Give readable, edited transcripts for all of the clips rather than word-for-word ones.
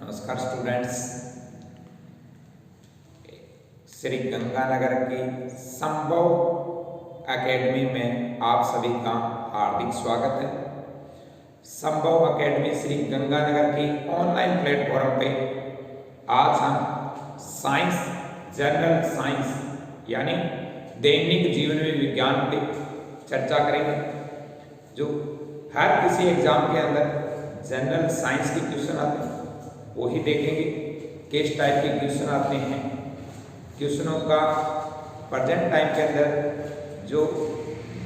नमस्कार स्टूडेंट्स, श्री गंगानगर की संभव एकेडमी में आप सभी का हार्दिक स्वागत है। संभव एकेडमी श्री गंगानगर की ऑनलाइन प्लेटफॉर्म पे आज हम साइंस, जनरल साइंस यानी दैनिक जीवन में विज्ञान पे चर्चा करेंगे। जो हर किसी एग्जाम के अंदर जनरल साइंस के क्वेश्चन आते हैं वही देखेंगे। किस टाइप के क्वेश्चन आते हैं, क्वेश्चनों का प्रेजेंट टाइम के अंदर जो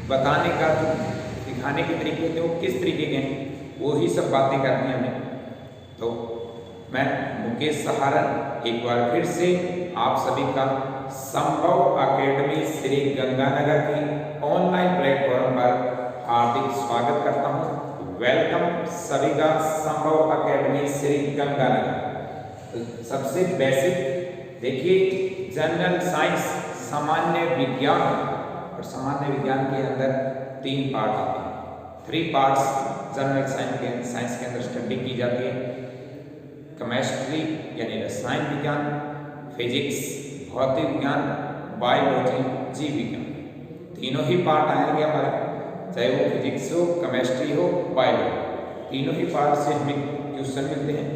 बताने का, जो दिखाने के तरीके होते हैं वो किस तरीके के हैं, वही सब बातें करनी है हमें। तो मैं मुकेश सहारन एक बार फिर से आप सभी का संभव एकेडमी श्री गंगानगर की ऑनलाइन प्लेटफॉर्म पर हार्दिक स्वागत करता हूँ। वेलकम सभी का संभव एकेडमी श्री गंगानगर। सबसे बेसिक देखिए, जनरल साइंस सामान्य विज्ञान, और सामान्य विज्ञान के अंदर 3 पार्ट आते हैं। 3 पार्ट्स जनरल साइंस के अंदर स्टडी की जाती है। केमिस्ट्री यानी रसायन विज्ञान, फिजिक्स भौतिक विज्ञान, बायोलॉजी जीव विज्ञान। तीनों ही पार्ट आएंगे हमारे, चाहे वो फिजिक्स हो, केमिस्ट्री हो, बायोलॉजी, तीनों ही पार्ट से हमें क्वेश्चन मिलते हैं।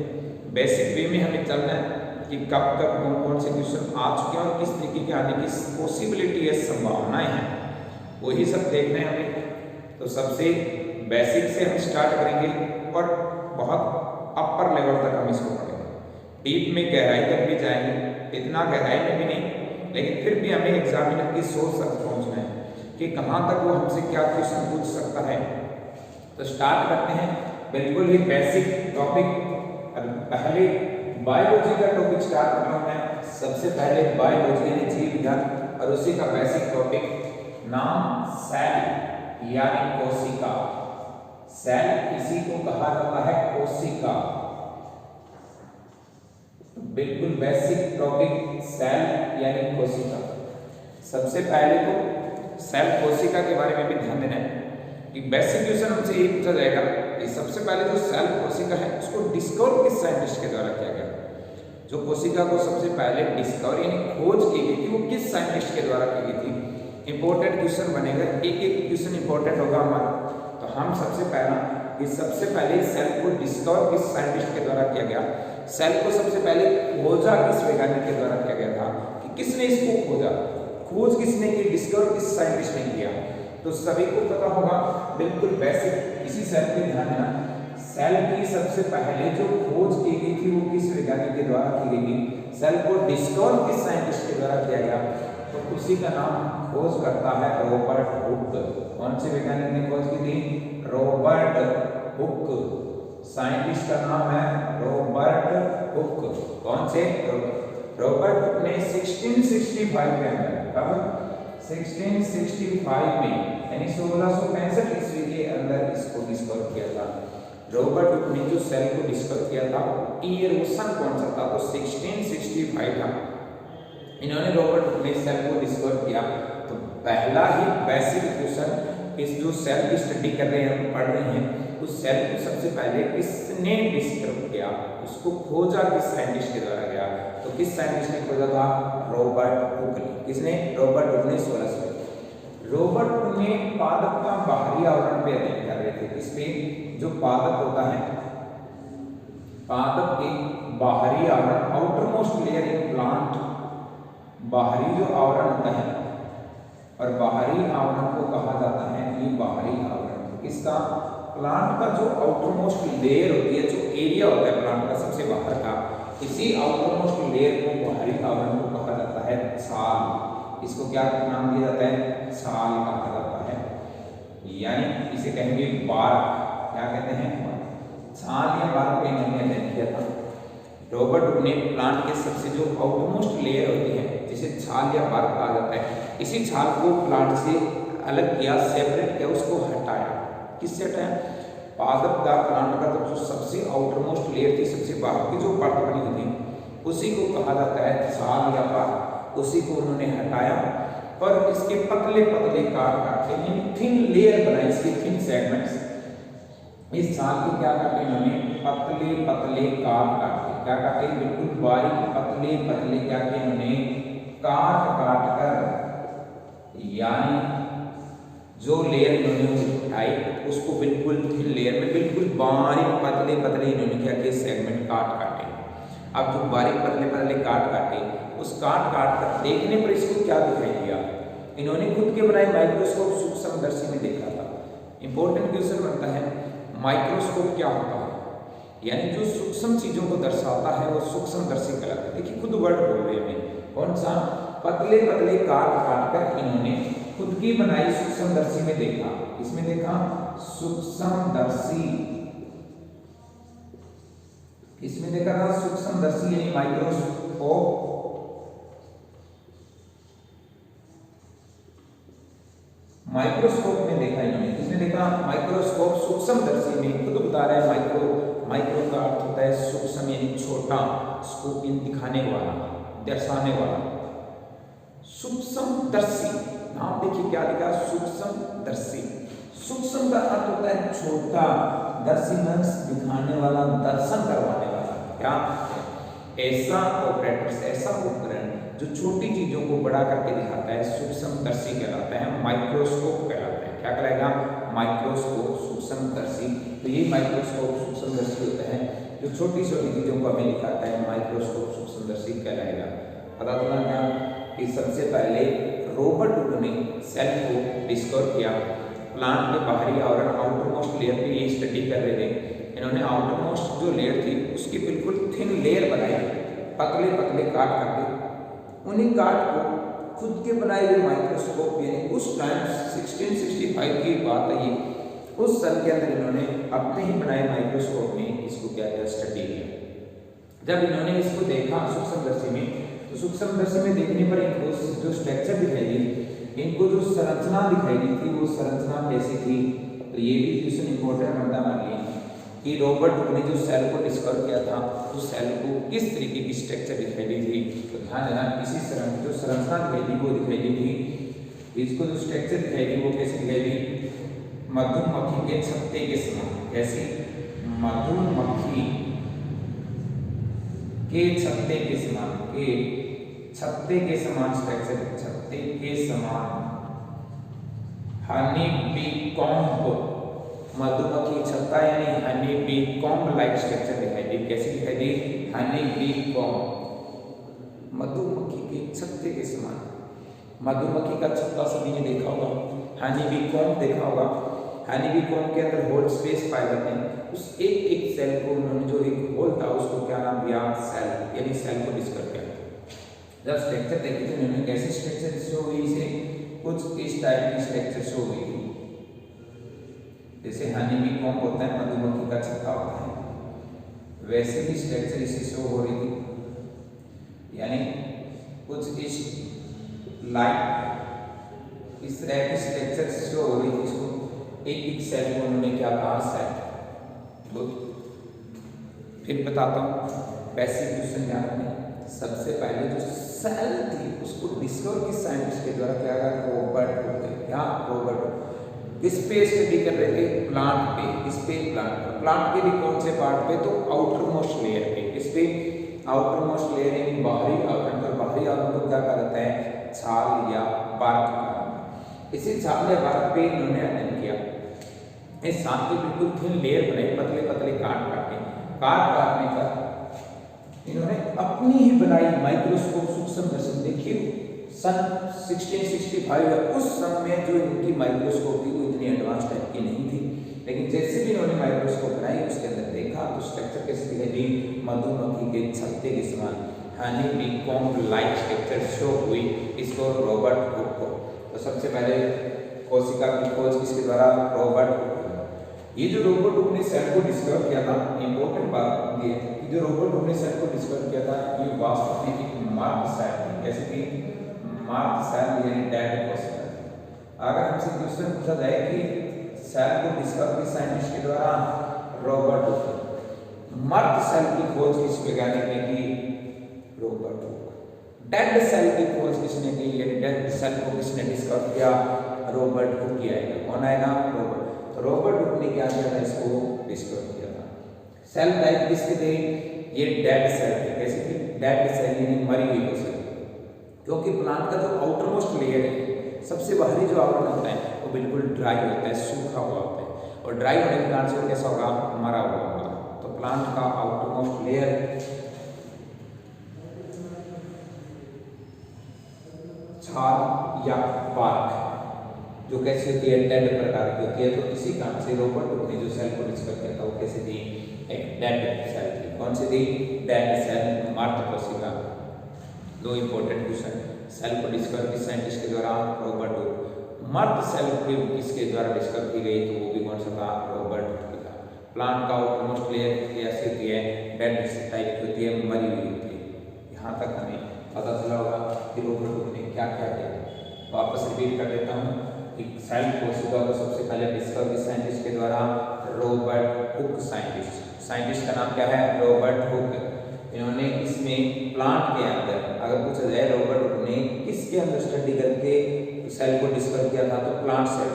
बेसिक वे में हमें चलना है कि कब कब कौन कौन से क्वेश्चन आ चुके हैं और किस तरीके के आने की पॉसिबिलिटी है, संभावनाएं हैं, वही सब देखना है हमें। तो सबसे बेसिक से हम स्टार्ट करेंगे और बहुत अपर लेवल तक हम इसको पढ़ेंगे। डीप में गहराई तक भी जाएंगे, इतना गहराई में भी नहीं, लेकिन फिर भी हमें एग्जामिनर की सोच तक पहुँचना है कि कहाँ तक वो हमसे क्या क्वेश्चन पूछ सकता है। तो स्टार्ट करते हैं बिल्कुल ही बेसिक टॉपिक। पहले बायोलॉजी का टॉपिक स्टार्ट कर रहा हूँ मैं। सबसे पहले बायोलॉजी यानी जीव विज्ञान, और उसी का बेसिक टॉपिक नाम सेल यानी कोशिका। सेल इसी को कहा जाता है कोशिका। बिल्कुल बेसिक टॉपिक सेल यानी कोशिका। सबसे पहले तो सेल कोशिका के बारे में भी ध्यान देना है कि बेसिक क्वेश्चन हमसे ये पूछा जाएगा कि सबसे पहले जो सेल कोशिका है उसको डिस्कवर किस साइंटिस्ट के द्वारा किया गया। जो कोशिका को सबसे पहले डिस्कवर यानी खोज की गई थी वो किस साइंटिस्ट के द्वारा की गई थी। इंपॉर्टेंट क्वेश्चन बनेगा, एक एक क्वेश्चन इंपॉर्टेंट होगा हमारा। तो हम सबसे पहले सेल को डिस्कवर किस साइंटिस्ट के द्वारा किया गया, सेल को सबसे पहले खोजा किस वैज्ञानिक के द्वारा किया गया था, कि किसने इसको खोजा, खोज किसने की, डिस्कवर किस साइंटिस्ट ने किया। तो सभी को पता होगा, बिल्कुल बेसिक इसी सेल पे ध्यान देना। सेल की सबसे पहले जो खोज की गई थी वो किस वैज्ञानिक के द्वारा की गई थी, सेल को डिस्कवर किस साइंटिस्ट के द्वारा किया गया, तो उसी का नाम खोज करता है रॉबर्ट हुक। कौन से वैज्ञानिक ने खोज की थी? Robert Hooke. साइंटिस्ट का नाम है रॉबर्ट हुक। कौन से? रॉबर्ट हुक ने 1665 के अंदर, कब? 1665 में यानी 1665 ईस्वी के अंदर इसको डिस्कवर किया था। रॉबर्ट हुक ने जो सेल को डिस्कवर किया था ईयर सन कौन सा था? तो 1665 था। इन्होंने रॉबर्ट हुक ने सेल को डिस्कवर किया। तो पहला ही बेसिक क्वेश्चन, इस जो सेल की स्टडी कर रहे हैं, पढ़ रहे हैं, उस सेल को सबसे पहले किसने डिस्कवर किया, उसको खोजा किस साइंटिस्ट के द्वारा गया। तो किस साइंटिस्ट ने खोजा था? रॉबर्ट हुक ने। किसने? रॉबर्ट हुक ने 1600। रॉबर्ट हुक ने पादप का बाहरी आवरण पे अध्ययन कर रहे थे। इस पे जो पादप होता है, पादप के बाहरी आवरण, outer most layer in plant, बाहरी जो आवरण होता है, और बाहरी आवरण को कहा जाता है ये बाहरी आवरण। किसका? प्लांट का जो आउटर मोस्ट लेयर होती है, जो एरिया होता है प्लांट का सबसे बाहर का, इसी आउटर मोस्ट लेयर को बाहरी आवरण को कहा जाता है छाल। इसको क्या नाम दिया जाता है? छाल कहा जाता है, यानी इसे कहेंगे बार्क। क्या कहते हैं? छाल या बार्क पे इन्होंने अध्ययन किया था। रॉबर्ट हुक ने प्लांट के सबसे जो आउटमोस्ट लेयर होती है, जिसे छाल या बार्क कहा जाता है, इसी छाल को प्लांट से अलग किया, सेपरेट किया, उसको हटाया। किससे हटाया? पादप का, प्लांट का तो जो सबसे आउटरमोस्ट लेयर थी, सबसे बाहर की जो परत बनी हुई थी, उसी को कहा जाता है छाल या बार्क। उसी को उन्होंने हटाया और इसके पतले पतले काट काट के थिन लेयर बनाई, इसके थिन सेगमेंट्स, इस छाल के क्या काटे इन्होंने, पतले पतले काट काटे, क्या काटे, बिल्कुल बारीक पतले पतले क्या किए इन्होंने, काट काट कर, यानी जो लेयर इन्होंने उठाई उसको बिल्कुल थिन लेयर में बिल्कुल बारीक पतले पतले इन्होंने क्या किए, सेगमेंट काट काटे। अब जो बारीक पतले पतले काट काटे, उस काट काट कर देखने पर इसको क्या दिखाई दिया, इन्होंने खुद के बनाए माइक्रोस्कोप सूक्ष्मदर्शी में देखा था। इंपॉर्टेंट क्वेश्चन बनता है, माइक्रोस्कोप क्या होता है, यानी जो सूक्ष्म चीजों को दर्शाता है वो सूक्ष्मदर्शी कहलाता है। देखिए खुद वर्ड बोल रहे हैं, कौन सा, पतले पतले काट काट कर इन्होंने खुद की बनाई सूक्ष्मदर्शी में देखा। इसमें देखा सूक्ष्मदर्शी, इसमें देखा था सूक्ष्मदर्शी यानी माइक्रोस्कोप। माइक्रोस्कोप में देखा इन्होंने, किसने देखा, माइक्रोस्कोप सूक्ष्मदर्शी में। खुद बता रहा है माइक्रो, माइक्रो का अर्थ होता है सूक्ष्म यानी छोटा, स्कोप इन दिखाने वाला, दर्शाने वाला। सूक्ष्मदर्शी नाम देखिए क्या लिखा, सूक्ष्मदर्शी। सूक्ष्म का अर्थ होता है छोटा, दर्शी मीन्स दिखाने वाला, दर्शन करवाने वाला। क्या, ऐसा ऑपरेटर, ऐसा उपकरण जो छोटी चीजों को बड़ा करके दिखाता है सूक्ष्मदर्शी कहलाता है, माइक्रोस्कोप कहलाता है। क्या कहलाएगा, माइक्रोस्कोप सूक्ष्मदर्शी। तो ये माइक्रोस्कोप सूक्ष्मदर्शी होता है जो छोटी छोटी चीजों को हमें दिखाता है, माइक्रोस्कोप सूक्ष्मदर्शी कहलाएगा। पता चला क्या कि सबसे पहले रॉबर्ट हुक ने सेल को डिस्कवर किया, प्लांट के बाहरी आवरण आउटर मोस्ट लेयर पे ये स्टडी कर रहे थे। इन्होंने आउटर मोस्ट जो लेयर थी उसकी बिल्कुल थिन लेयर बनाई, पतले पतले काट काटे। उन्हीं काट को खुद के बनाए हुए माइक्रोस्कोप, यानी उस टाइम 1665 की बात है ये, उस सन के अंदर इन्होंने अपने ही बनाए माइक्रोस्कोप में इसको क्या किया, स्टडी किया। जब इन्होंने इसको देखा सूक्ष्मदर्शी में, तो सूक्ष्मदर्शी में देखने पर इनको जो स्ट्रक्चर दिखाई दी, इनको जो संरचना दिखाई दी थी वो संरचना कैसी थी। तो ये भी क्वेश्चन इंपॉर्टेंट बनता मान लिया कि रॉबर्ट हुक ने जो सेल को डिस्कवर किया था, उस सेल को किस तरीके की स्ट्रक्चर दिखाई दी थी। तो ध्यान देना, इसी तरह जो संरचना दिखाई दी वो दिखाई दी थी। इसको जो स्ट्रक्चर दिखाई दी वो कैसे दिखाई दी, मधुमक्खी के छत्ते के समान। कैसे, मधुमक्खी के छत्ते के समान, के छत्ते के समान स्ट्रक्चर, छत्ते के समान। हनी बी कॉम्ब, मधुमक्खी छत्ता यानी honey bee comb like structure दिखाई दी। कैसी दिखाई दी, हनी बी कॉम्ब, मधुमक्खी के छत्ते के समान। मधुमक्खी का छत्ता सभी ने देखा होगा, हनी बी कॉम्ब देखा होगा। हनी बी कॉम्ब के अंदर होल स्पेस पाए जाते हैं। उस एक एक सेल को उन्होंने जो एक होल था उसको क्या नाम दिया, सेल, यानी सेल को डिस्कवर किया। जब स्ट्रक्चर देखे थे उन्होंने, कैसे स्ट्रक्चर शो हुई, इसे कुछ इस टाइप की स्ट्रक्चर शो हुई। जैसे हनी बी कॉम्ब होता है, मधुमक्खी का छत्ता होता है, वैसे ही स्ट्रक्चर इसे शो हो रही थी। यानी कुछ इस लाइट इस तरह की स्ट्रक्चर शो हो रही थी। इसको एक एक सेल को उन्होंने क्या कहा, सेल। तो फिर बताता हूँ, बेसिक क्वेश्चन ध्यान रखना। सबसे पहले जो सेल थी उसको डिस्कवर किस साइंटिस्ट के द्वारा किया गया, रॉबर्ट हुक। क्या, रॉबर्ट हुक। किस पे स्टडी कर रहे थे, प्लांट पे। किस पे, प्लांट। प्लांट के भी कौन से पार्ट पे, तो आउटर मोस्ट लेयर पे। किस पे, आउटर मोस्ट लेयर यानी बाहरी आवरण। तो बाहरी आवरण को क्या कहा जाता है, छाल या बार्क कहा जाता है। इसी छाल या बार्क पे इन्होंने अध्ययन किया। इस छाल की बिल्कुल थिन लेयर बनाई, पतले पतले काट काटे। काट काटने पर इन्होंने अपनी ही बनाई माइक्रोस्कोप सूक्ष्मदर्शी। देखिए सन 1665 उस सन में जो इनकी माइक्रोस्कोप थी वो इतनी एडवांस टाइप की नहीं थी, लेकिन जैसे भी इन्होंने माइक्रोस्कोप बनाई उसके अंदर देखा तो स्ट्रक्चर कैसे दिखाई दी, मधुमक्खी के छत्ते के समान, honey bee comb like structure show हुई इसको रॉबर्ट हुक को। तो सबसे पहले कोशिका की खोज किसके द्वारा, रॉबर्ट हुक। ये जो रॉबर्ट हुक ने सेल को डिस्कवर किया था, इंपॉर्टेंट बात ये है कि जो रॉबर्ट हुक ने सेल को डिस्कवर किया था ये वास्तव में एक मार्क सेल थी। कैसे थी, मार्क सेल यानी डेड कोशिका। अगर हमसे क्वेश्चन पूछा जाए कि सेल को डिस्कवर किस साइंटिस्ट के द्वारा, रॉबर्ट हुक। मर्द सेल की खोज किस वैज्ञानिक ने की, रॉबर्ट हुक। डेड सेल की खोज किसने की, यानी डेड सेल को किसने डिस्कवर किया, रॉबर्ट हुक किया। कौन आएगा, रॉबर्ट। तो रॉबर्ट हुक ने क्या किया था, इसको डिस्कवर किया था। सेल टाइप किसके थे? ये डेड सेल थे। कैसे थे? डेड सेल यानी मरी हुई सेल, क्योंकि प्लांट का जो आउटर मोस्ट लेयर है, सबसे बाहरी जो आवरण होता है वो बिल्कुल ड्राई होता है, सूखा हुआ होता है, और ड्राई होने के कारण से वो कैसा होगा? मरा हुआ होगा। तो प्लांट का आउटर मोस्ट लेयर छाल या बार्क जो कैसी होती है? डेड प्रकार की होती है। तो इसी कारण से रॉबर्ट हुक ने जो सेल को डिस्कवर किया था वो कैसे थी? एक डेड सेल थी। कौन सी थी? डेड सेल, मृत कोशिका। दो इंपॉर्टेंट क्वेश्चन, सेल को डिस्कवर किस साइंटिस्ट के द्वारा? Robert Hooke. मृत सेल को किसके द्वारा डिस्कवर की गई? तो वो भी कौन सा था? रॉबर्ट हुक का। प्लांट का आउटमोस्ट लेयर कैसी होती है? डेड टाइप की होती है, मरी हुई होती है। यहाँ तक हमें पता चला होगा कि रॉबर्ट हुक ने क्या क्या किया। वापस रिपीट कर देता हूँ। एक सेल कोशिका को सबसे पहले डिस्कवर किस साइंटिस्ट के द्वारा? रॉबर्ट हुक साइंटिस्ट का नाम क्या है? Robert Hooke. इन्होंने इसमें प्लांट के अंदर, अगर पूछा जाए रॉबर्ट हुक ने किसके अंदर स्टडी करके सेल को डिस्कवर किया था, तो प्लांट सेल।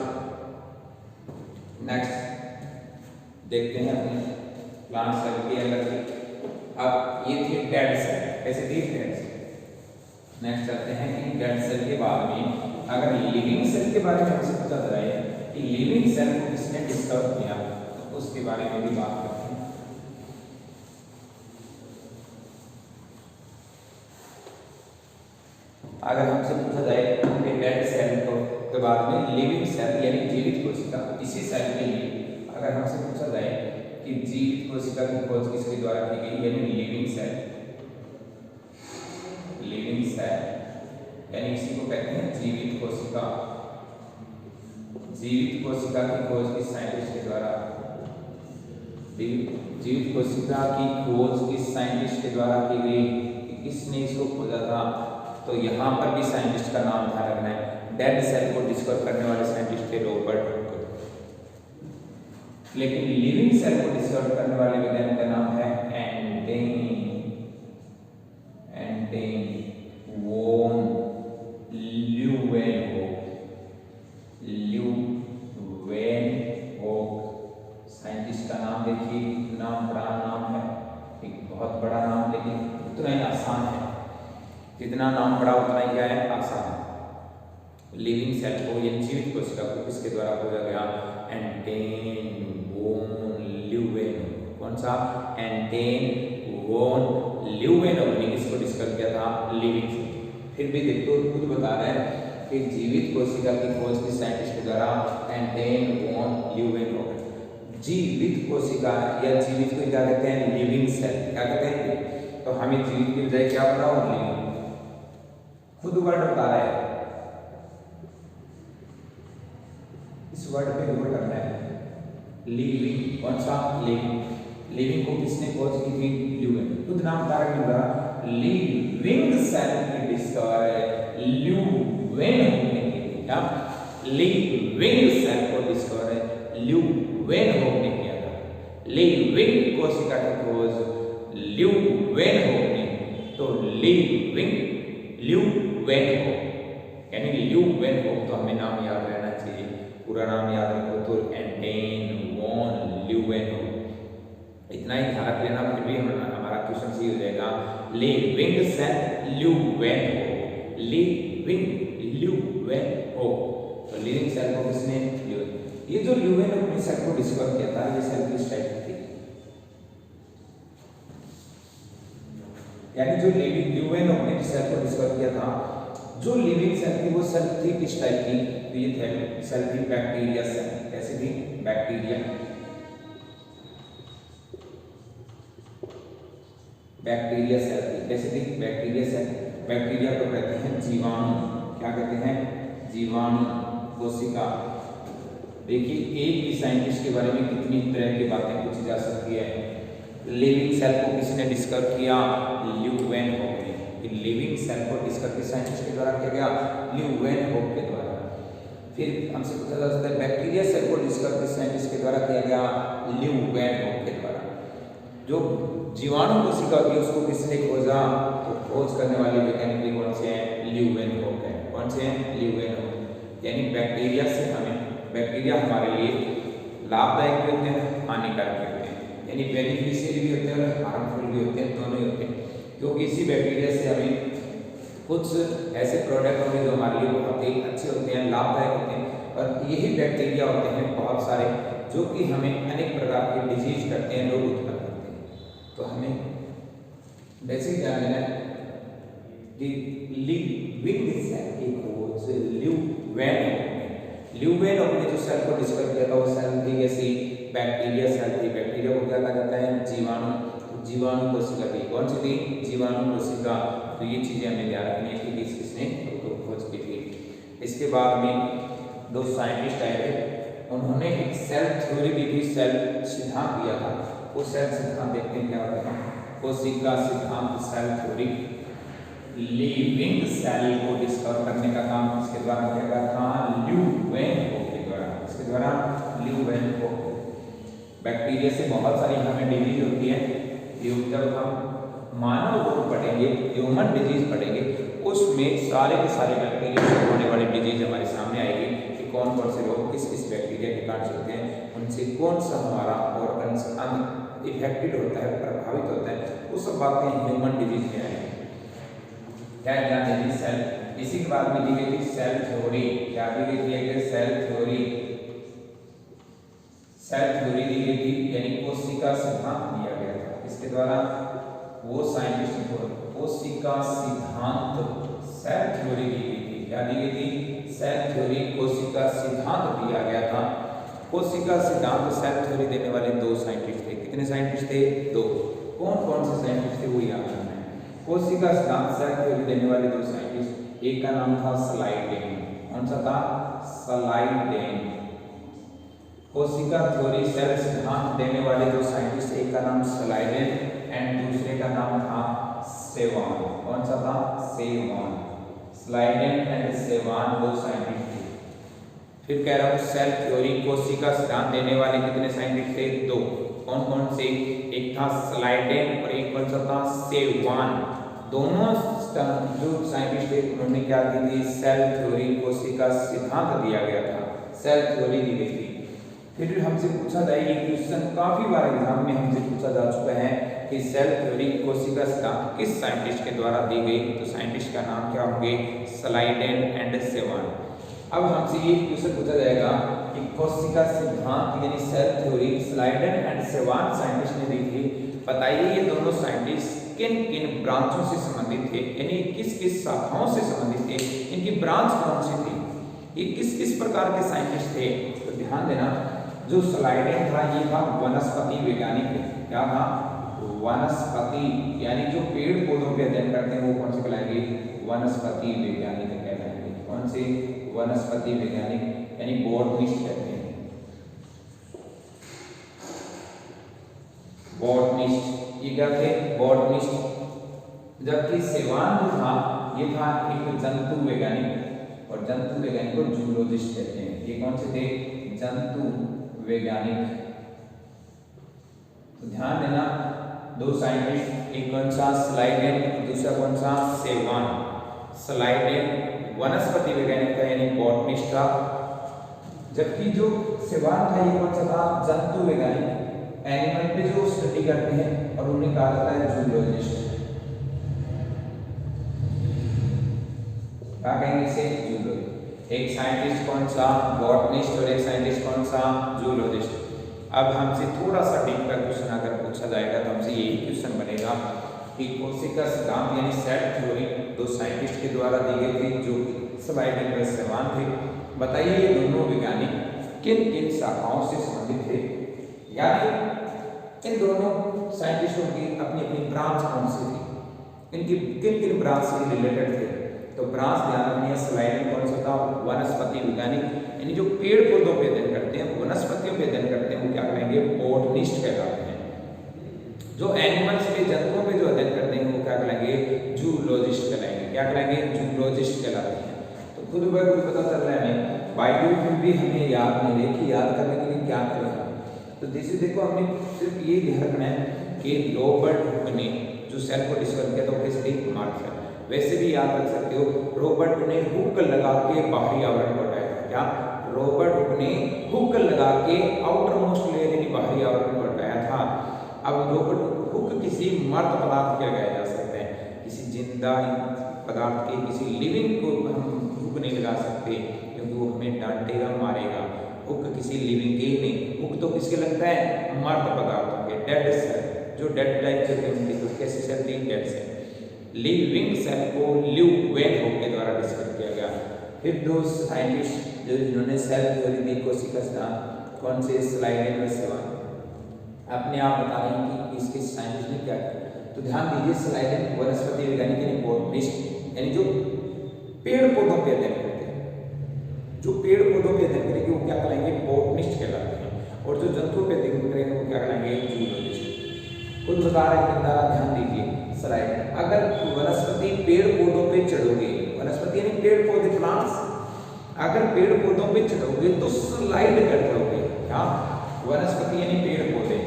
नेक्स्ट देखते हैं अपने प्लांट सेल के अंदर। अब ये थी डेड सेल, कैसे थी? Dead cell. नेक्स्ट चलते हैं कि डेड सेल के बाद में अगर लिविंग सेल के बारे में हमसे पता चला कि लिविंग सेल को किसने डिस्कवर किया, तो उसके बारे में भी बात करते हैं। अगर हमसे पूछा जाए कि डेड सेल के बाद में लिविंग सेल यानी जीवित कोशिका, इसी सेल के लिए अगर हमसे पूछा जाए कि जीवित कोशिका की खोज किसके द्वारा की गई, यानी लिविंग सेल यानी इसी को कहते हैं जीवित कोशिका। जीवित कोशिका की खोज किस साइंटिस्ट के द्वारा? जीवित कोशिका की खोज किस साइंटिस्ट के द्वारा की गई? किसने इसको खोजा था? तो यहाँ पर भी साइंटिस्ट का नाम ध्यान रखना है। डेड सेल को डिस्कवर करने वाले साइंटिस्ट थे रॉबर्ट हुक, लेकिन लिविंग सेल को डिस्कवर करने वाले वैज्ञानिक का नाम है एंटनी वॉन ल्यूवेनहोक। साइंटिस्ट का नाम देखिए, नाम बड़ा नाम है, एक बहुत बड़ा नाम, लेकिन उतना ही आसान है। जितना नाम बड़ा उतना ही क्या है? आसान है। लिविंग सेल को या जीवित कोशिका को किसके द्वारा खोजा गया? Antonie van Leeuwenhoek. कौन सा? एंटनी वॉन ल्यूवेनहोक ने किसको डिस्कवर किया था? Living cell. फिर भी देखो खुद बता रहे हैं कि जीवित कोशिका की खोज किस साइंटिस्ट के द्वारा? Antonie van Leeuwenhoek. जीवित कोशिका या जीवित को क्या कहते हैं? Living cell. क्या कहते हैं? तो हमें जीवित की बजाय क्या पता हो? लिविंग। खुद वर्ड बता रहा है, इस वर्ड पे गौर करना है। लिविंग। कौन सा? लिविंग। लिविंग को किसने खोज की थी? ल्यूवेन। खुद नाम बता रहा है, लिविंग सेल की डिस्कवर ल्यूवेनहोक ने की थी। क्या? लिविंग सेल को डिस्कवर ल्यूवेनहोक ने किया था। लिविंग कोशिका की खोज ल्यूवेनहोक ने। तो ल्यूवेनहोक यानी ल्यूवेनहोक। तो हमें नाम याद रहना चाहिए, पूरा नाम याद रखो तो एंटनी वॉन ल्यूवेनहोक। इतना ही ध्यान रख लेना, फिर भी हमारा क्वेश्चन सही हो जाएगा। Living cell Leeuwenhoek. Living Leeuwenhoek. तो लिविंग सेल को किसने? ये जो ल्यूवेनहोक ने सेल को डिस्कवर किया था, ये सेल किस टाइप की थी? यानी जो ल्यूवेनहोक ने सेल को डिस्कवर किया था, जो लिविंग सेल थी वो सेल थी किस टाइप की? तो ये थे सेल थी बैक्टीरिया सेल। कैसी थी? बैक्टीरिया सेल थी। कैसी थी? Bacteria cell. बैक्टीरिया को कहते हैं जीवाणु। क्या कहते हैं? जीवाणु कोशिका। देखिए एक ही साइंटिस्ट के बारे में कितनी तरह की बातें पूछी जा सकती है। लिविंग सेल को किसने डिस्कवर किया? ल्यूवेनहोक ने। लिविंग सेल को डिस्कवर किस साइंटिस्ट के द्वारा किया गया? ल्यूवेनहोक के द्वारा। फिर हमसे पूछा जा सकता है बैक्टीरिया सेल को डिस्कवर किस साइंटिस्ट के द्वारा किया गया? ल्यूवेनहोक के द्वारा। जो जीवाणु कोशिका होती है उसको किसने खोजा? तो खोज करने वाले वैज्ञानिक भी कौन से हैं? ल्यूवेनहोक है। कौन से हैं? ल्यूवेनहोक। यानी बैक्टीरिया से हमें, बैक्टीरिया हमारे लिए लाभदायक भी होते हैं, हानिकारक भी होते हैं, यानी बेनिफिशियल भी होते हैं और हार्मफुल भी होते हैं, दोनों ही होते हैं। क्योंकि इसी बैक्टीरिया से हमें कुछ ऐसे प्रोडक्ट होंगे जो हमारे लिए बहुत ही अच्छे होते हैं, लाभदायक होते हैं, और यही बैक्टीरिया होते हैं बहुत सारे जो कि हमें अनेक प्रकार के डिजीज करते हैं, रोग उत्पन्न करते हैं। तो हमें बेसिक ध्यान देना है कि लिविंग सेल की खोज ल्यूवेन अपने जो सेल को डिस्कवर किया था वो सेल थी ऐसी बैक्टीरिया सेल थी। बैक्टीरिया को क्या कहा जाता है? जीवाणु कोशिका थी। कौन सी थी? जीवाणु कोशिका। तो ये चीजें हमें ध्यान रखनी है कि किसने खोज की थी। इसके बाद में दो साइंटिस्ट आए थे, उन्होंने एक सेल थ्योरी दी थी, सेल सिद्धांत दिया था। वो सेल सिद्धांत देखते हैं क्या होता है। कोशिका सिद्धांत, सेल थ्योरी। लिविंग सेल को डिस्कवर करने का काम किसके द्वारा किया गया था? ल्यूवेनहोफ के द्वारा। इसके द्वारा ल्यूवेनहोफ। बैक्टीरिया से बहुत सारी हमें डिजीज होती है। जब हम मानव रोग पढ़ेंगे, ह्यूमन डिजीज पढ़ेंगे, उसमें सारे के सारे बैक्टीरिया से होने वाली डिजीज हमारे सामने आएगी कि कौन कौन से रोग किस किस बैक्टीरिया के कारण होते हैं, उनसे कौन सा हमारा ऑर्गन्स इफेक्टेड होता है, प्रभावित होता है, वो सब बातें ह्यूमन डिजीज में आएंगी। क्या ध्यान देंगे? सेल। इसी के बाद में दी गई थी सेल थ्योरी। क्या दी गई थी? Cell theory. सेल थ्योरी दी गई थी, यानी कोशिका सिद्धांत दिया गया था। इसके द्वारा वो साइंटिस्ट को कोशिका सिद्धांत, सेल थ्योरी दी गई थी। क्या दी गई थी? सेल थ्योरी, कोशिका सिद्धांत दिया गया था। कोशिका सिद्धांत, सेल थ्योरी देने वाले दो साइंटिस्ट थे। कितने साइंटिस्ट थे? दो। कौन कौन से साइंटिस्ट थे वो याद रखना है। कोशिका सिद्धांत, सेल थ्योरी देने वाले दो साइंटिस्ट, एक का नाम था स्लाइडेन। कौन सा था? स्लाइडेन। कोशिका थ्योरी, सेल सिद्धांत देने वाले दो साइंटिस्ट, एक का नाम स्लाइडेन एंड दूसरे का नाम था सेवान। कौन सा था? सेवान। स्लाइडेन एंड सेवान दो साइंटिस्ट थे। फिर कह रहा हूं सेल थ्योरी, कोशिका सिद्धांत देने वाले कितने साइंटिस्ट थे? दो। कौन कौन से? एक था स्लाइडेन और एक कौन सा था? सेवान। दोनों जो साइंटिस्ट थे उन्होंने क्या की थी? सेल थ्योरी, कोशिका सिद्धांत दिया गया था, सेल थ्योरी दी गई थी। फिर हमसे पूछा जाए, ये क्वेश्चन काफी बार एग्जाम में हमसे पूछा जा चुका है कि सेल थ्योरी, कोशिका सिद्धांत किस साइंटिस्ट के द्वारा दी गई? तो साइंटिस्ट का नाम क्या होंगे? Schleiden and Schwann. अब हमसे ये क्वेश्चन पूछा जाएगा कि कोशिका सिद्धांत यानी cell theory Schleiden and Schwann scientist ने दी थी। बताइए ये दोनों साइंटिस्ट किन किन ब्रांचों से संबंधित थे, यानी किस किस शाखाओं से संबंधित थे, इनकी ब्रांच कौन सी थी, ये किस किस प्रकार के साइंटिस्ट थे? तो ध्यान देना, जो स्लाइडेन था ये था वनस्पति वैज्ञानिक। क्या था? वनस्पति, यानी जो पेड़ पौधों के अध्ययन करते हैं वो कौन से कहलाएंगे? वनस्पति वैज्ञानिक कहलाएंगे। कौन से? वनस्पति वैज्ञानिक, यानी बॉटनिस्ट कहते हैं। बॉटनिस्ट, ये क्या थे? बॉटनिस्ट। जबकि सेवान जो था ये था एक जंतु वैज्ञानिक, और जंतु वैज्ञानिक को जूलॉजिस्ट कहते हैं। ये कौन से थे? जंतु वैज्ञानिक। तो ध्यान देना, दो साइंटिस्ट, एक कौन सा? स्लाइडेन, दूसरा कौन सा? सेवान। स्लाइडेन वनस्पति वैज्ञानिक था, यानी बॉटनिस्ट था, जबकि जो सेवान था ये कौन सा था? जंतु वैज्ञानिक, एनिमल पे जो स्टडी करते हैं, और उन्हें कहा जाता है जूलॉजिस्ट। क्या कहेंगे इसे? जूलॉजिस्ट। एक साइंटिस्ट कौन सा? बॉटनिस्ट, और एक साइंटिस्ट कौन सा? जूलॉजिस्ट। अब हमसे थोड़ा सा डीप का क्वेश्चन अगर पूछा जाएगा तो हमसे यही क्वेश्चन बनेगा कि कोशिका सिद्धांत यानी सेल थ्योरी दो साइंटिस्ट के द्वारा दी गई थी, जो स्लाइडेन व सेवान थे। बताइए ये दोनों वैज्ञानिक किन किन शाखाओं से संबंधित थे, यानी इन दोनों साइंटिस्टों की अपनी अपनी ब्रांच कौन सी थी, इनकी किन किन ब्रांच से रिलेटेड थे? तो ब्रांच ध्यान रखनी है। स्लाइडेन कौन सा था? वनस्पति वैज्ञानिक, यानी जो पेड़ पौधों पे अध्ययन करते हैं, वनस्पतियों पे अध्ययन करते हैं, वो क्या कहेंगे? बॉटनिस्ट कहलाते हैं। जो एनिमल्स पे, जंतुओं पे जो अध्ययन करते हैं वो क्या कहलाएंगे? जूलॉजिस्ट कहलाएंगे। क्या कहलाएंगे? जूलॉजिस्ट कहलाते हैं। तो खुद ब खुद पता चल रहा है हमें, बायोलॉजी भी हमें याद नहीं है कि याद करने के लिए क्या करें। तो जैसे देखो, हमने सिर्फ ये ध्यान रखना है कि रॉबर्ट हुक ने जो सेल को डिस्कवर किया था वो कैसे थी? मार्शल। वैसे भी याद रख सकते हो, रॉबर्ट ने हुक लगा के बाहरी आवरण को हटाया था। क्या? रॉबर्ट हुक ने हुक लगा के आउटर किसी मर्द पदार्थ के लगाए जा सकते हैं, किसी जिंदा पदार्थ के, किसी लिविंग को हम हुक नहीं लगा सकते क्योंकि वो हमें डांटेगा, मारेगा। हुक किसी लिविंग के ही नहीं, हुक तो किसके लगता है, मर्द पदार्थों के। डेड सेल, जो डेड टाइप के होते हैं, तो कैसी सेल थी, डेड सेल। लिविंग सेल को ल्यू वेन हुक के द्वारा डिस्कस किया गया। फिर दो साइंटिस्ट जो जिन्होंने सेल थ्योरी दी, कोशिका सिद्धांत, कौन से, स्लाइडेन व सेवान, अपने आप बता रहे हैं कि इसके साइंटिस्ट ने क्या किया। तो ध्यान दीजिए, स्लाइडेन वनस्पति वैज्ञानिक यानी बॉटनिस्ट, यानी जो पेड़ पौधों पे अध्ययन करते हैं, जो पेड़ पौधों पे अध्ययन करेंगे वो क्या कहलाएंगे, बॉटनिस्ट कहलाते हैं। और जो जंतुओं पे अध्ययन करेंगे वो क्या कहलाएंगे, जूलॉजिस्ट। खुद बता रहे हैं, ध्यान दीजिए स्लाइड। अगर वनस्पति पेड़ पौधों पे चढ़ोगे, वनस्पति यानी पेड़ पौधे, प्लांट्स, अगर पेड़ पौधों पे चढ़ोगे तो स्लाइड कर जाओगे। क्या, वनस्पति यानी पेड़ पौधे,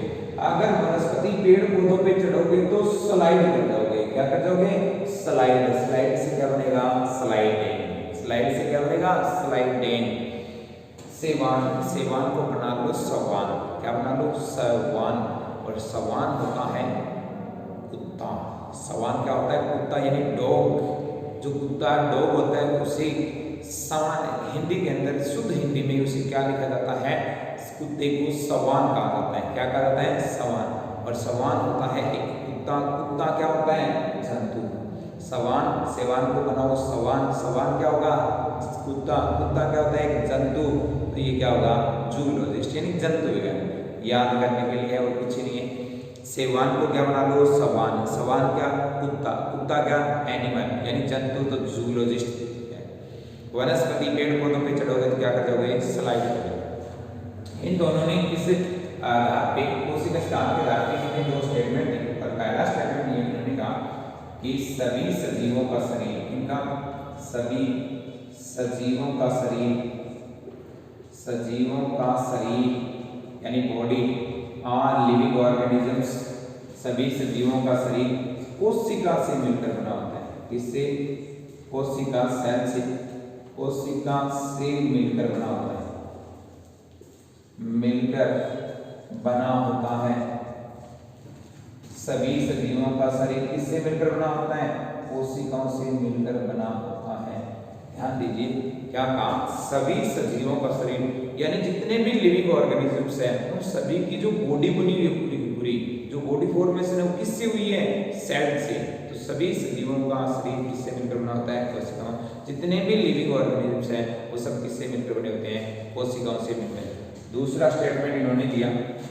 अगर वनस्पति पेड़ पौधों पे चढ़ोगे तो स्लाइड कर जाओगे। क्या कर जाओगे, स्लाइड। स्लाइड से क्या बनेगा, स्लाइडेन। स्लाइड से क्या बनेगा, स्लाइडेन। सेवान, सेवान को बना लो सवान। क्या बना लो, सवान। और सवान होता है कुत्ता। सवान क्या होता है, कुत्ता यानी डॉग। जो कुत्ता डॉग होता है उसे सवान, हिंदी के अंदर शुद्ध हिंदी में उसे क्या लिखा जाता है, कुत्ते को सवान कहा जाता है। क्या कहा जाता है, सवान। और सवान होता है एक कुत्ता। कुत्ता क्या होता है, जंतु। सवान, सेवान को बनाओ सवान। सवान क्या होगा, कुत्ता। कुत्ता क्या होता है, एक जंतु। तो ये क्या होगा, जूलॉजिस्ट यानी जंतु विज्ञान। याद करने के लिए और कुछ नहीं है। सेवान को क्या बना लो, सवान। सवान क्या, कुत्ता। कुत्ता क्या, एनिमल यानी जंतु, तो जूलॉजिस्ट। वनस्पति पेड़ पौधों पे चढ़ोगे तो क्या कर जाओगे, स्लाइड करोगे। इन दोनों ने इस कोशिका सिद्धांत के आधार पे दो स्टेटमेंट दी। और पहला स्टेटमेंट ये उन्होंने कहा कि सभी सजीवों का शरीर, इनका सभी सजीवों का शरीर, सजीवों का शरीर यानी बॉडी, ऑल लिविंग ऑर्गेनिजम्स, सभी सजीवों का शरीर कोशिका से मिलकर बना होता है। किससे, कोशिका, सेल से, कोशिका से मिलकर बना होता है, मिलकर बना होता है। सभी सजीवों का शरीर किससे मिलकर बना होता है, कोशिकाओं से मिलकर बना होता है। ध्यान दीजिए, क्या कहा, सभी सजीवों का शरीर यानी जितने भी लिविंग ऑर्गेनिजम्स हैं उन सभी की जो बॉडी बनी हुई है, पूरी जो बॉडी फॉर्मेशन है वो किससे हुई है, सेल से। तो सभी सजीवों का शरीर किससे मिलकर बना होता है, कोशिकाओं। जितने भी लिविंग ऑर्गेनिजम्स हैं वो सब किससे मिलकर बने होते हैं, कोशिकाओं से मिलकर। दूसरा स्टेटमेंट इन्होंने दिया,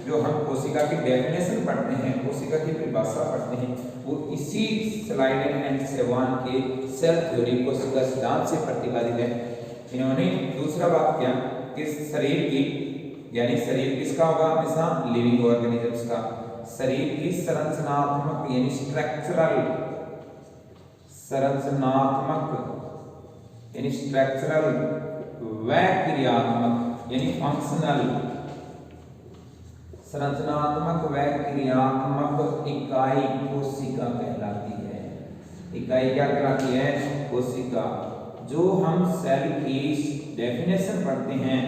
जो हम कोशिका की डेफिनेशन पढ़ते हैं, कोशिका की परिभाषा पढ़ते हैं, वो इसी स्लाइडेन एंड सेवान के सेल थ्योरी, कोशिका सिद्धांत से प्रतिपादित है। इन्होंने दूसरा बात किया कि शरीर की, यानी शरीर किसका होगा, हमेशा लिविंग ऑर्गेनिजम्स का। शरीर की संरचनात्मक यानी स्ट्रक्चरल, संरचनात्मक यानी स्ट्रक्चरल व क्रियात्मक यानी फंक्शनल, संरचनात्मक व क्रियात्मक इकाई कोशिका कहलाती है। इकाई क्या कहलाती है, कोशिका। जो हम सेल की डेफिनेशन पढ़ते हैं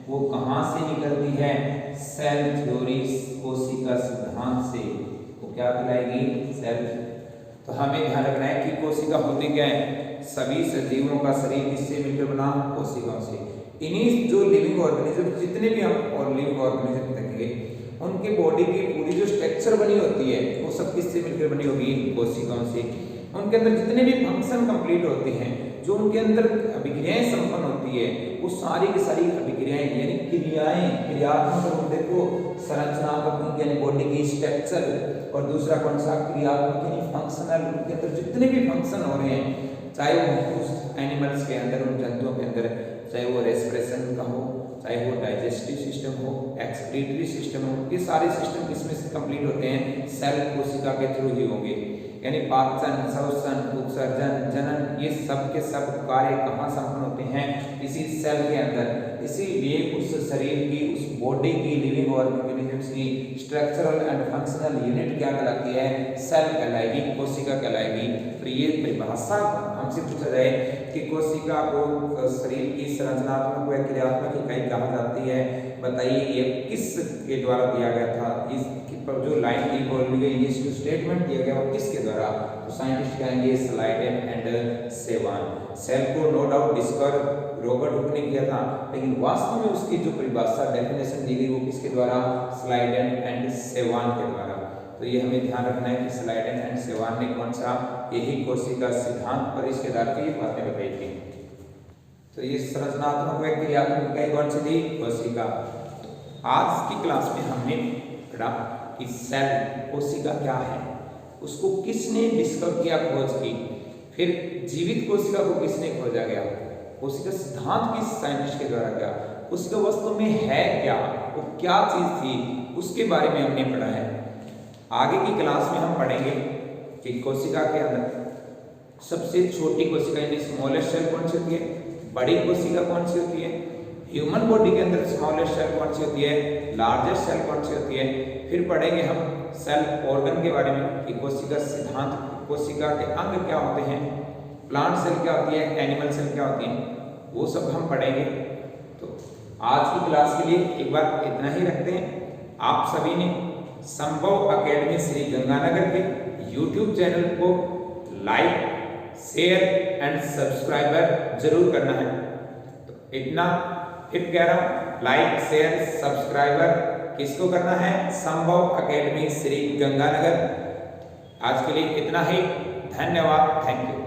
वो कहाँ से निकलती है, सेल थ्योरी, कोशिका सिद्धांत से। वो क्या कहलाएगी, सेल। तो हमें ध्यान रखना है कि कोशिका होती क्या है, सभी सजीवों का शरीर किससे मिलकर बना, कोशिकाओं से। इन्हीं जो लिविंग ऑर्गेनिज्म, जितने भी हम और लिविंग ऑर्गेनिज्म देखेंगे, उनकी बॉडी की पूरी जो स्ट्रक्चर बनी होती है वो सब किससे मिलकर बनी होगी, कोशिकाओं से। उनके अंदर जितने भी फंक्शन कंप्लीट होते हैं, जो उनके अंदर अभिक्रियाएं संपन्न होती है, वो सारी की सारी अभिक्रियाएं यानी क्रियाएं, क्रियात्मक रूप देखो, संरचनात्मक यानी बॉडी की स्ट्रक्चर, और दूसरा कौन सा, क्रियात्मक यानी फंक्शनल। उनके अंदर जितने भी फंक्शन हो रहे हैं, चाहे वो उस एनिमल्स के अंदर, उन जंतुओं के अंदर, चाहे वो रेस्पिरेशन का हो, चाहे वो डाइजेस्टिव सिस्टम हो, एक्सक्रीटरी सिस्टम हो, ये सारे सिस्टम किसमें से कंप्लीट होते हैं, सेल कोशिका के थ्रू ही होंगे। यानी पाचन, श्वसन, उत्सर्जन, जनन, ये सब के सब कार्य कहाँ संपन्न होते हैं, इसी सेल के अंदर। इसीलिए उस शरीर की, उस बॉडी की, लिविंग ऑर्गेनिजम्स की स्ट्रक्चरल एंड फंक्शनल यूनिट क्या कहलाती है? सेल कहलाएगी, कोशिका कहलाएगी। तो ये परिभाषा हमसे पूछा जाए कि कोशिका को शरीर की संरचनात्मक व क्रियात्मक इकाई कहा जाती है, बताइए ये किस के द्वारा दिया गया था? इस पर जो लाइन दी बोली गई, ये जो स्टेटमेंट दिया गया वो किसके द्वारा? तो साइंटिस्ट कहेंगे स्लाइडेन एंड सेवान। सेल को no doubt discover Robert Hooke ने किया था, लेकिन वास्तव में उसकी जो परिभाषा डेफिनेशन दी गई वो किसके द्वारा? स्लाइडेन एंड सेवान के द्वारा। तो ये हमें ध्यान रखना है कि स्लाइडेन एंड सेवान ने कौन सा, यही कोशिका सिद्धांत पर इसके आधार पर ये बातें बताई थी। तो ये संरचनात्मक व क्रियात्मक इकाई कौन सी थी? कोशिका। आज की क्लास में हमने पढ़ा कि सेल, कोशिका क्या है, उसको किसने डिस्कवर किया, खोज की, फिर जीवित कोशिका को किसने खोजा गया, कोशिका सिद्धांत किस साइंटिस्ट के द्वारा किया, कोशिका वास्तव में है क्या, वो क्या चीज थी, उसके बारे में हमने पढ़ा है। आगे की क्लास में हम पढ़ेंगे कि कोशिका के अंदर सबसे छोटी कोशिका यानी स्मॉलेस्ट सेल कौन सी होती है, बड़ी कोशिका कौन सी होती है, ह्यूमन बॉडी के अंदर स्मॉलेस्ट सेल कौन सी होती है, लार्जेस्ट सेल कौन सी होती है। फिर पढ़ेंगे हम सेल ऑर्गन के बारे में कि कोशिका सिद्धांत, कोशिका के अंग क्या होते हैं, प्लांट सेल क्या होती है, एनिमल सेल क्या होती है, वो सब हम पढ़ेंगे। तो आज की क्लास के लिए एक बार इतना ही रखते हैं। आप सभी ने संभव एकेडमी श्री गंगानगर के YouTube चैनल को लाइक, शेयर एंड सब्सक्राइबर जरूर करना है। तो इतना फिर कह रहा हूं, लाइक, शेयर, सब्सक्राइबर किसको करना है? संभव एकेडमी श्री गंगानगर। आज के लिए इतना ही, धन्यवाद, थैंक यू।